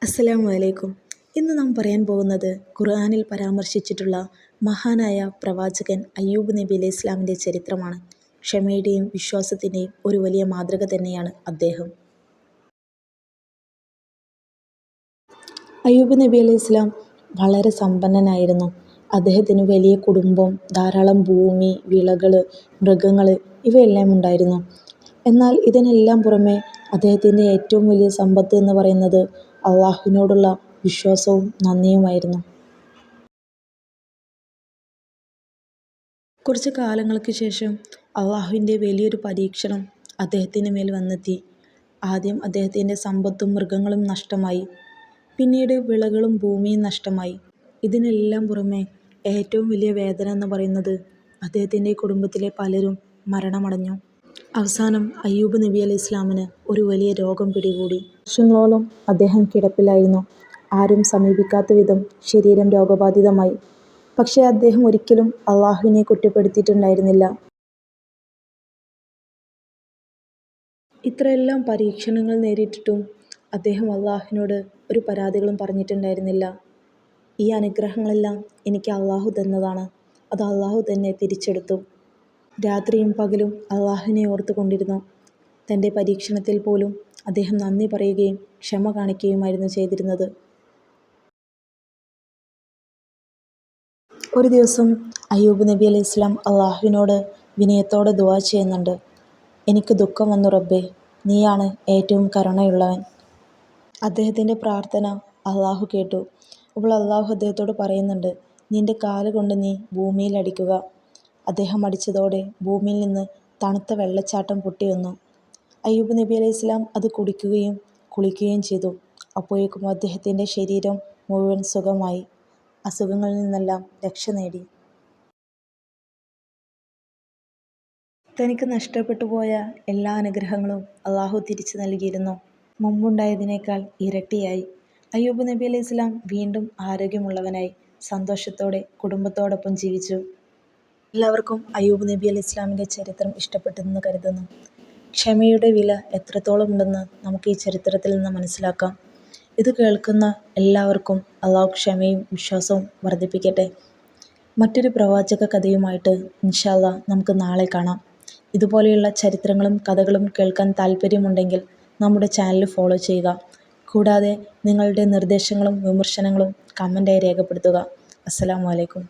അസ്സലാമു അലൈക്കും. ഇന്ന് നാം പറയാൻ പോകുന്നത് ഖുർആനിൽ പരാമർശിച്ചിട്ടുള്ള മഹാനായ പ്രവാചകൻ അയ്യൂബ് നബി അലൈഹി ഇസ്ലാമിൻ്റെ ചരിത്രമാണ്. ക്ഷമയുടെയും വിശ്വാസത്തിൻ്റെയും ഒരു വലിയ മാതൃക തന്നെയാണ് അദ്ദേഹം. അയ്യൂബ് നബി അലൈഹി ഇസ്ലാം വളരെ സമ്പന്നനായിരുന്നു. അദ്ദേഹത്തിന് വലിയ കുടുംബം, ധാരാളം ഭൂമി, വിളകൾ, മൃഗങ്ങൾ ഇവയെല്ലാം ഉണ്ടായിരുന്നു. എന്നാൽ ഇതിനെല്ലാം പുറമെ അദ്ദേഹത്തിൻ്റെ ഏറ്റവും വലിയ സമ്പത്ത് എന്ന് പറയുന്നത് അള്ളാഹുവിനോടുള്ള വിശ്വാസവും നന്ദിയുമായിരുന്നു. കുറച്ച് കാലങ്ങൾക്ക് ശേഷം അള്ളാഹുവിൻ്റെ വലിയൊരു പരീക്ഷണം അദ്ദേഹത്തിന് മേൽ വന്നെത്തി. ആദ്യം അദ്ദേഹത്തിൻ്റെ സമ്പത്തും മൃഗങ്ങളും നഷ്ടമായി. പിന്നീട് വിളകളും ഭൂമിയും നഷ്ടമായി. ഇതിനെല്ലാം പുറമെ ഏറ്റവും വലിയ വേദന എന്ന് പറയുന്നത് അദ്ദേഹത്തിൻ്റെ കുടുംബത്തിലെ പലരും മരണമടഞ്ഞു. അവസാനം അയ്യൂബ് നബി അലൈഹി ഇസ്ലാമിന് ഒരു വലിയ രോഗം പിടികൂടി. വർഷങ്ങളോളം അദ്ദേഹം കിടപ്പിലായിരുന്നു. ആരും സമീപിക്കാത്ത വിധം ശരീരം രോഗബാധിതമായി. പക്ഷേ അദ്ദേഹം ഒരിക്കലും അള്ളാഹുവിനെ കുറ്റപ്പെടുത്തിയിട്ടുണ്ടായിരുന്നില്ല. ഇത്രയെല്ലാം പരീക്ഷണങ്ങൾ നേരിട്ടിട്ടും അദ്ദേഹം അള്ളാഹുവിനോട് ഒരു പരാതികളും പറഞ്ഞിട്ടുണ്ടായിരുന്നില്ല. ഈ അനുഗ്രഹങ്ങളെല്ലാം എനിക്ക് അള്ളാഹു തന്നതാണ്, അത് അള്ളാഹു തന്നെ തിരിച്ചെടുത്തു. രാത്രിയും പകലും അള്ളാഹുവിനെ ഓർത്തുകൊണ്ടിരുന്നു. തൻ്റെ പരീക്ഷണത്തിൽ പോലും അദ്ദേഹം നന്ദി പറയുകയും ക്ഷമ കാണിക്കുകയുമായിരുന്നു ചെയ്തിരുന്നത്. ഒരു ദിവസം അയ്യൂബ് നബി അലൈഹി ഇസ്ലാം അള്ളാഹുവിനോട് വിനയത്തോടെ ദുആ ചെയ്യുന്നുണ്ട്. എനിക്ക് ദുഃഖം വന്നു റബ്ബേ, നീയാണ് ഏറ്റവും കരുണയുള്ളവൻ. അദ്ദേഹത്തിൻ്റെ പ്രാർത്ഥന അള്ളാഹു കേട്ടു. അപ്പോൾ അള്ളാഹു അദ്ദേഹത്തോട് പറയുന്നുണ്ട്, നിന്റെ കാലുകൊണ്ട് നീ ഭൂമിയിൽ അടിക്കുക. അദ്ദേഹം അടിച്ചതോടെ ഭൂമിയിൽ നിന്ന് തണുത്ത വെള്ളച്ചാട്ടം പൊട്ടി വന്നു. അയ്യൂബ് നബി അലൈഹി ഇസ്ലാം അത് കുടിക്കുകയും കുളിക്കുകയും ചെയ്തു. അപ്പോഴേക്കും അദ്ദേഹത്തിൻ്റെ ശരീരം മുഴുവൻ സുഖമായി. അസുഖങ്ങളിൽ നിന്നെല്ലാം രക്ഷ നേടി. തനിക്ക് നഷ്ടപ്പെട്ടു പോയ എല്ലാ അനുഗ്രഹങ്ങളും അള്ളാഹു തിരിച്ചു നൽകിയിരുന്നു. മുമ്പുണ്ടായതിനേക്കാൾ ഇരട്ടിയായി. അയ്യൂബ് നബി അലൈഹി ഇസ്ലാം വീണ്ടും ആരോഗ്യമുള്ളവനായി സന്തോഷത്തോടെ കുടുംബത്തോടൊപ്പം ജീവിച്ചു. എല്ലാവർക്കും അയ്യൂബ് നബി അലൈഹി ഇസ്ലാമിൻ്റെ ചരിത്രം ഇഷ്ടപ്പെട്ടെന്ന് കരുതുന്നു. ക്ഷമയുടെ വില എത്രത്തോളം ഉണ്ടെന്ന് നമുക്ക് ഈ ചരിത്രത്തിൽ നിന്ന് മനസ്സിലാക്കാം. ഇത് കേൾക്കുന്ന എല്ലാവർക്കും അള്ളാഹു ക്ഷമയും വിശ്വാസവും വർദ്ധിപ്പിക്കട്ടെ. മറ്റൊരു പ്രവാചക കഥയുമായിട്ട് ഇൻഷാ അല്ലാഹ് നമുക്ക് നാളെ കാണാം. ഇതുപോലെയുള്ള ചരിത്രങ്ങളും കഥകളും കേൾക്കാൻ താല്പര്യമുണ്ടെങ്കിൽ നമ്മുടെ ചാനൽ ഫോളോ ചെയ്യുക. കൂടാതെ നിങ്ങളുടെ നിർദ്ദേശങ്ങളും വിമർശനങ്ങളും കമൻ്റായി രേഖപ്പെടുത്തുക. അസ്സലാമു അലൈക്കും.